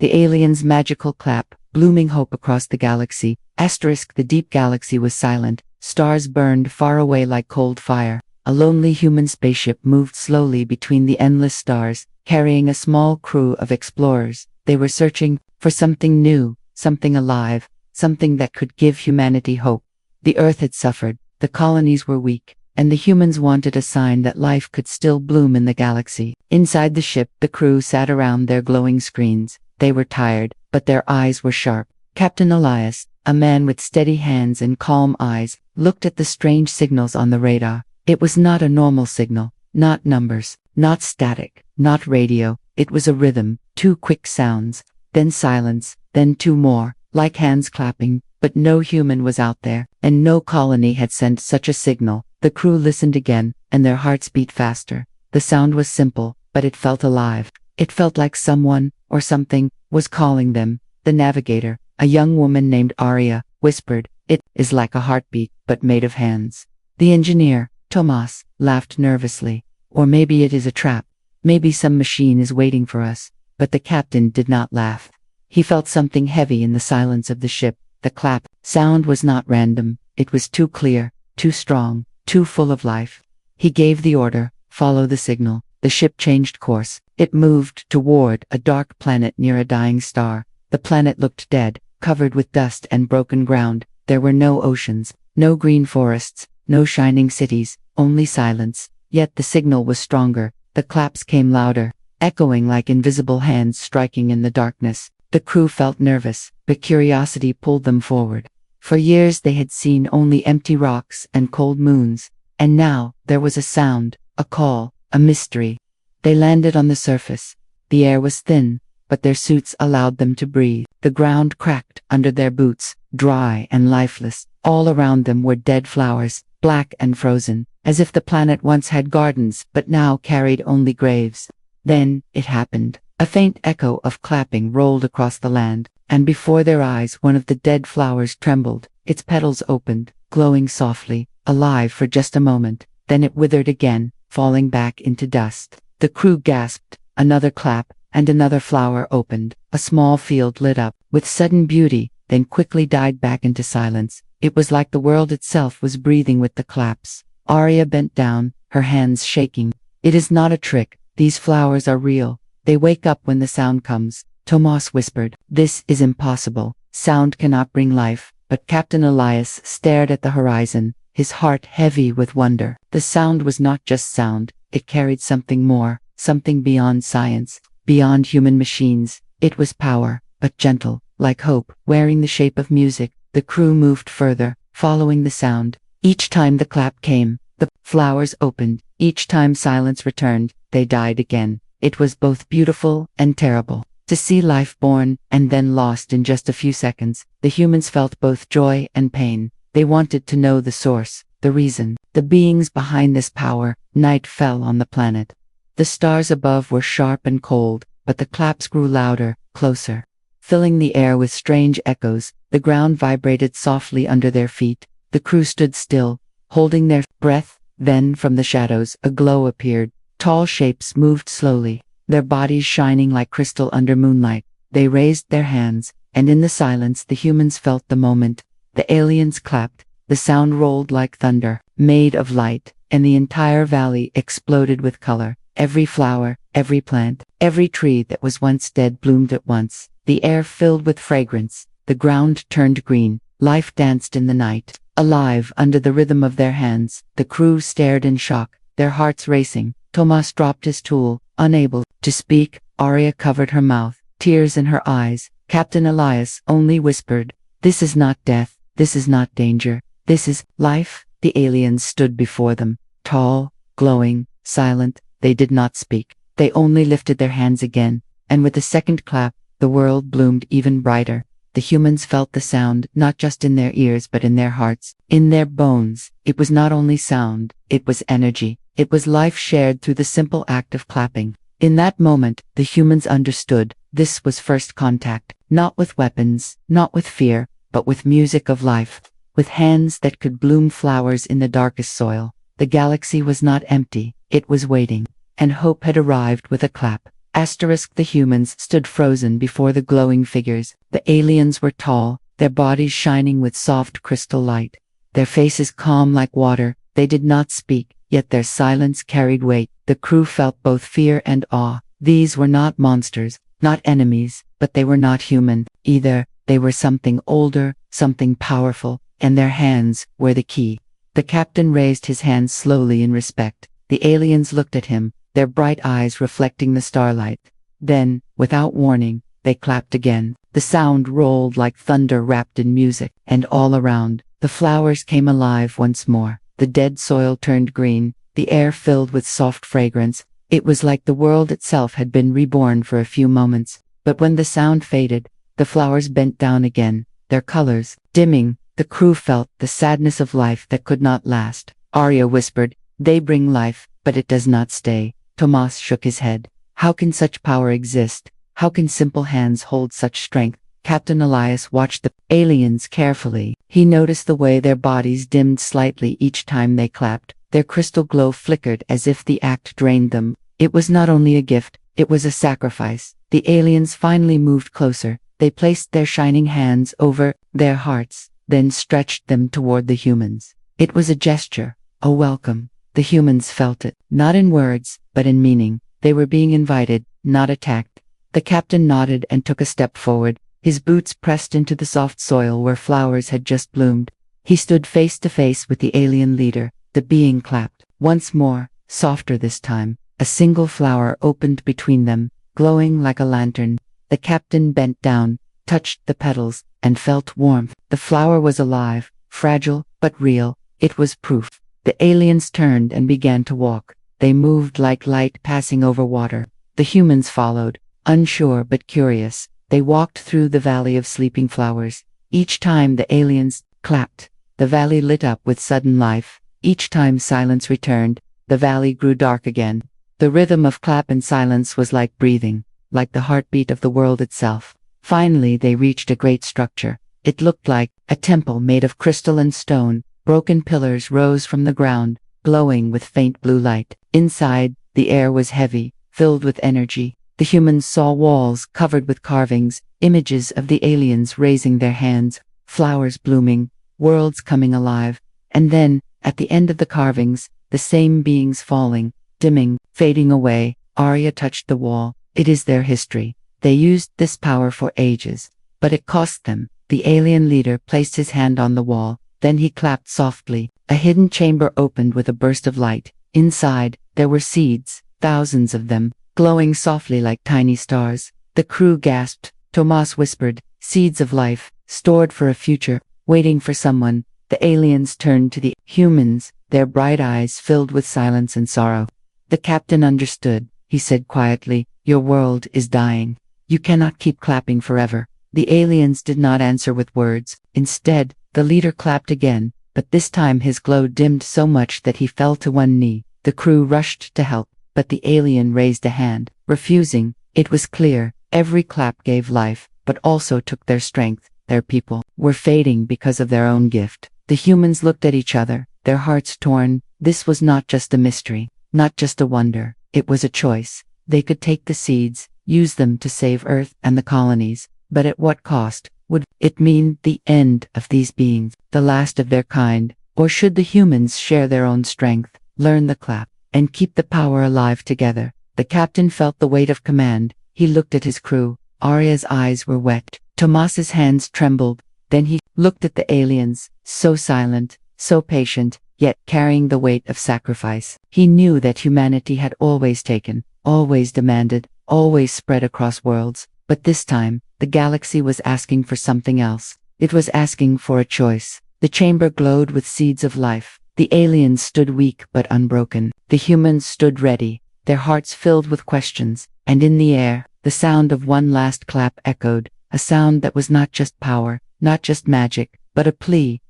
The aliens' magical clap, blooming hope across the galaxy. Asterisk, the deep galaxy was silent. Stars burned far away like cold fire. A lonely human spaceship moved slowly between the endless stars, carrying a small crew of explorers. They were searching for something new, something alive, something that could give humanity hope. The Earth had suffered, the colonies were weak, and the humans wanted a sign that life could still bloom in the galaxy. Inside the ship, the crew sat around their glowing screens. They were tired, but their eyes were sharp. Captain Elias, a man with steady hands and calm eyes, looked at the strange signals on the radar. It was not a normal signal, not numbers, not static, not radio. It was a rhythm, two quick sounds, then silence, then two more, like hands clapping, but no human was out there, and no colony had sent such a signal. The crew listened again, and their hearts beat faster. The sound was simple, but it felt alive. It felt like someone, or something, was calling them. The navigator, a young woman named Arya, whispered, "It is like a heartbeat, but made of hands." The engineer, Tomas, laughed nervously. "Or maybe it is a trap. Maybe some machine is waiting for us." But the captain did not laugh. He felt something heavy in the silence of the ship. The clap sound was not random. It was too clear, too strong, too full of life. He gave the order, "Follow the signal." The ship changed course. It moved toward a dark planet near a dying star. The planet looked dead, covered with dust and broken ground. There were no oceans, no green forests, no shining cities, only silence. Yet the signal was stronger. The claps came louder, echoing like invisible hands striking in the darkness. The crew felt nervous, but curiosity pulled them forward. For years they had seen only empty rocks and cold moons, and now there was a sound, a call, a mystery. They landed on the surface. The air was thin, but their suits allowed them to breathe. The ground cracked under their boots, dry and lifeless. All around them were dead flowers, black and frozen, as if the planet once had gardens but now carried only graves. Then it happened. A faint echo of clapping rolled across the land, and before their eyes one of the dead flowers trembled. Its petals opened, glowing softly, alive for just a moment. Then it withered again, falling back into dust. The crew gasped. Another clap, and another flower opened. A small field lit up with sudden beauty, then quickly died back into silence. It was like the world itself was breathing with the claps. Arya bent down, her hands shaking. "It is not a trick. These flowers are real. They wake up when the sound comes." Tomas whispered, "This is impossible. Sound cannot bring life." But Captain Elias stared at the horizon, his heart heavy with wonder. The sound was not just sound. It carried something more, something beyond science, beyond human machines. It was power, but gentle, like hope, wearing the shape of music. The crew moved further, following the sound. Each time the clap came, the flowers opened. Each time silence returned, they died again. It was both beautiful and terrible. To see life born and then lost in just a few seconds. The humans felt both joy and pain. They wanted to know the source, the reason, the beings behind this power. Night fell on the planet. The stars above were sharp and cold, but the claps grew louder, closer, filling the air with strange echoes. The ground vibrated softly under their feet. The crew stood still, holding their breath. Then from the shadows a glow appeared. Tall shapes moved slowly, their bodies shining like crystal under moonlight. They raised their hands, and in the silence the humans felt the moment. The aliens clapped. The sound rolled like thunder, made of light, and the entire valley exploded with color. Every flower, every plant, every tree that was once dead bloomed at once. The air filled with fragrance. The ground turned green. Life danced in the night, alive under the rhythm of their hands. The crew stared in shock, their hearts racing. Tomas dropped his tool, unable to speak. Arya covered her mouth, tears in her eyes. Captain Elias only whispered, "This is not death. This is not danger. This is life." The aliens stood before them, tall, glowing, silent. They did not speak. They only lifted their hands again, and with the second clap, the world bloomed even brighter. The humans felt the sound, not just in their ears but in their hearts, in their bones. It was not only sound, it was energy. It was life shared through the simple act of clapping. In that moment, the humans understood. This was first contact, not with weapons, not with fear, but with music of life, with hands that could bloom flowers in the darkest soil. The galaxy was not empty, it was waiting, and hope had arrived with a clap. The humans stood frozen before the glowing figures. The aliens were tall, their bodies shining with soft crystal light. Their faces calm like water. They did not speak, yet their silence carried weight. The crew felt both fear and awe. These were not monsters, not enemies, but they were not human either. They were something older, something powerful, and their hands were the key. The captain raised his hands slowly in respect. The aliens looked at him, their bright eyes reflecting the starlight. Then, without warning, they clapped again. The sound rolled like thunder wrapped in music, and all around, the flowers came alive once more. The dead soil turned green, the air filled with soft fragrance. It was like the world itself had been reborn for a few moments. But when the sound faded, the flowers bent down again, their colors dimming. The crew felt the sadness of life that could not last. Arya whispered, "They bring life, but it does not stay." Tomas shook his head. "How can such power exist? How can simple hands hold such strength?" Captain Elias watched the aliens carefully. He noticed the way their bodies dimmed slightly each time they clapped. Their crystal glow flickered as if the act drained them. It was not only a gift, it was a sacrifice. The aliens finally moved closer. They placed their shining hands over their hearts, then stretched them toward the humans. It was a gesture, a welcome. The humans felt it, not in words, but in meaning. They were being invited, not attacked. The captain nodded and took a step forward, his boots pressed into the soft soil where flowers had just bloomed. He stood face to face with the alien leader. The being clapped. Once more, softer this time. A single flower opened between them, glowing like a lantern. The captain bent down, touched the petals, and felt warmth. The flower was alive, fragile, but real. It was proof. The aliens turned and began to walk. They moved like light passing over water. The humans followed, unsure but curious. They walked through the valley of sleeping flowers. Each time the aliens clapped, the valley lit up with sudden life. Each time silence returned, the valley grew dark again. The rhythm of clap and silence was like breathing, like the heartbeat of the world itself. Finally they reached a great structure. It looked like a temple made of crystal and stone. Broken pillars rose from the ground, glowing with faint blue light. Inside, the air was heavy, filled with energy. The humans saw walls covered with carvings, images of the aliens raising their hands, flowers blooming, worlds coming alive. And then, at the end of the carvings, the same beings falling, dimming, fading away. Arya touched the wall. It is their history. They used this power for ages, but it cost them. The alien leader placed his hand on the wall. Then he clapped softly. A hidden chamber opened with a burst of light. Inside, there were seeds, thousands of them, glowing softly like tiny stars. The crew gasped. Tomas whispered, "Seeds of life, stored for a future, waiting for someone." The aliens turned to the humans, their bright eyes filled with silence and sorrow. The captain understood. He said quietly, "Your world is dying. You cannot keep clapping forever." The aliens did not answer with words. Instead, the leader clapped again, but this time his glow dimmed so much that he fell to one knee. The crew rushed to help, but the alien raised a hand, refusing. It was clear, every clap gave life, but also took their strength. Their people were fading because of their own gift. The humans looked at each other, their hearts torn. This was not just a mystery, not just a wonder. It was a choice. They could take the seeds, use them to save Earth and the colonies, but at what cost? Would it mean the end of these beings, the last of their kind? Or should the humans share their own strength, learn the clap, and keep the power alive together? The captain felt the weight of command. He looked at his crew. Arya's eyes were wet. Tomas's hands trembled. Then he looked at the aliens, so silent, so patient, yet carrying the weight of sacrifice. He knew that humanity had always taken, always demanded, always spread across worlds. But this time, the galaxy was asking for something else. It was asking for a choice. The chamber glowed with seeds of life. The aliens stood weak but unbroken. The humans stood ready, their hearts filled with questions. And in the air, the sound of one last clap echoed, a sound that was not just power, not just magic, but a plea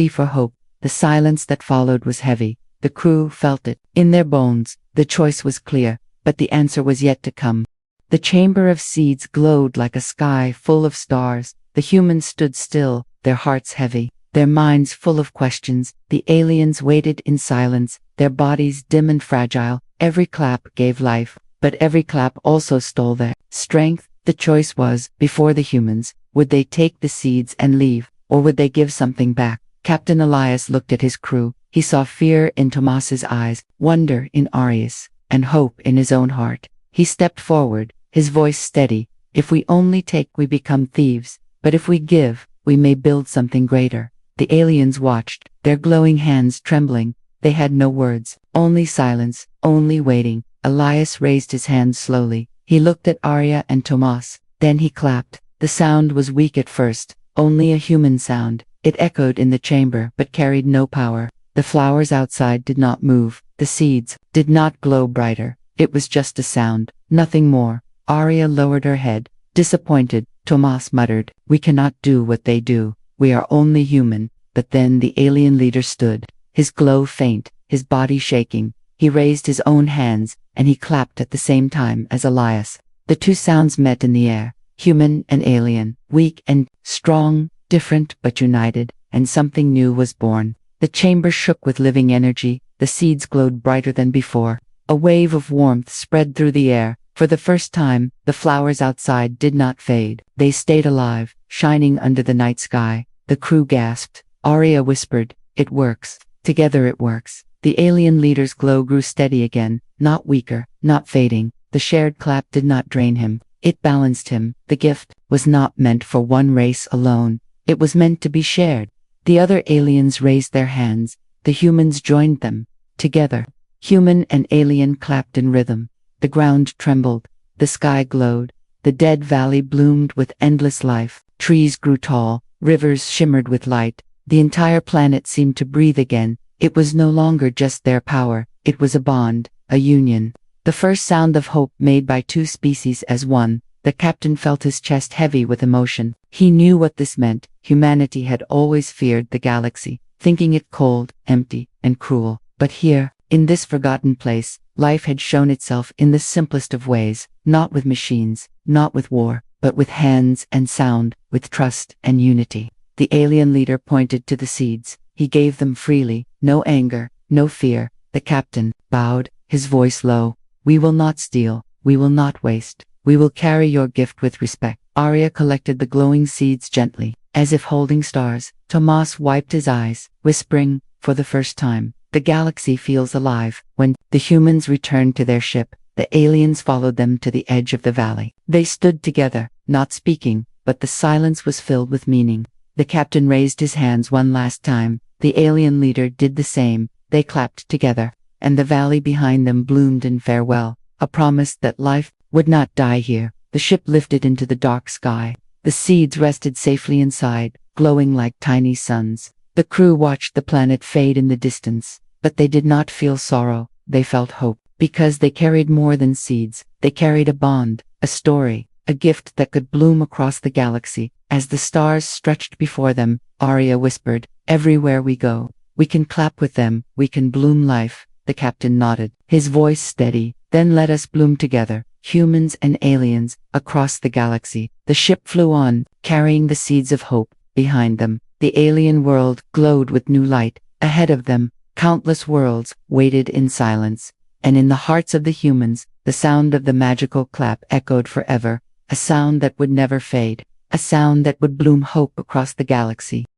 for hope. The silence that followed was heavy. The crew felt it in their bones. The choice was clear, but the answer was yet to come. The chamber of seeds glowed like a sky full of stars. The humans stood still, their hearts heavy, their minds full of questions. The aliens waited in silence, their bodies dim and fragile. Every clap gave life, But every clap also stole their strength. The choice was, before the humans, would they take the seeds and leave, or would they give something back? Captain Elias looked at his crew. He saw fear in Tomas's eyes, wonder in Arias, and hope in his own heart. He stepped forward, his voice steady. If we only take, we become thieves, but if we give, we may build something greater. The aliens watched, their glowing hands trembling. They had no words, only silence, only waiting. Elias raised his hand slowly. He looked at Arya and Tomas. Then he clapped. The sound was weak at first, only a human sound. It echoed in the chamber but carried no power. The flowers outside did not move. The seeds did not glow brighter. It was just a sound, nothing more. Arya lowered her head, disappointed. Tomas muttered, "We cannot do what they do. We are only human." But then the alien leader stood, his glow faint, his body shaking. He raised his own hands, and he clapped at the same time as Elias. The two sounds met in the air, human and alien, weak and strong, different but united, and something new was born. The chamber shook with living energy, the seeds glowed brighter than before. A wave of warmth spread through the air. For the first time, the flowers outside did not fade. They stayed alive, shining under the night sky. The crew gasped. Arya whispered, "It works. Together it works." The alien leader's glow grew steady again, not weaker, not fading. The shared clap did not drain him. It balanced him. The gift was not meant for one race alone. It was meant to be shared. The other aliens raised their hands. The humans joined them. Together, human and alien clapped in rhythm. The ground trembled. The sky glowed. The dead valley bloomed with endless life. Trees grew tall. Rivers shimmered with light. The entire planet seemed to breathe again. It was no longer just their power. It was a bond, a union. The first sound of hope made by two species as one. The captain felt his chest heavy with emotion. He knew what this meant. Humanity had always feared the galaxy, thinking it cold, empty, and cruel. But here, in this forgotten place, life had shown itself in the simplest of ways, not with machines, not with war, but with hands and sound, with trust and unity. The alien leader pointed to the seeds. He gave them freely, no anger, no fear. The captain bowed, his voice low. "We will not steal, we will not waste. We will carry your gift with respect." Arya collected the glowing seeds gently, as if holding stars. Tomas wiped his eyes, whispering, "For the first time, the galaxy feels alive." When the humans returned to their ship, the aliens followed them to the edge of the valley. They stood together, not speaking, but the silence was filled with meaning. The captain raised his hands one last time. The alien leader did the same. They clapped together, and the valley behind them bloomed in farewell, a promise that life would not die here. The ship lifted into the dark sky. The seeds rested safely inside, glowing like tiny suns. The crew watched the planet fade in the distance, but they did not feel sorrow. They felt hope, because they carried more than seeds. They carried a bond, a story, a gift that could bloom across the galaxy. As the stars stretched before them, Arya whispered, "Everywhere we go, we can clap with them, we can bloom life." The captain nodded, his voice steady. "Then let us bloom together, humans and aliens, across the galaxy." The ship flew on, carrying the seeds of hope behind them. The alien world glowed with new light. Ahead of them, countless worlds waited in silence. And in the hearts of the humans, the sound of the magical clap echoed forever, a sound that would never fade, a sound that would bloom hope across the galaxy.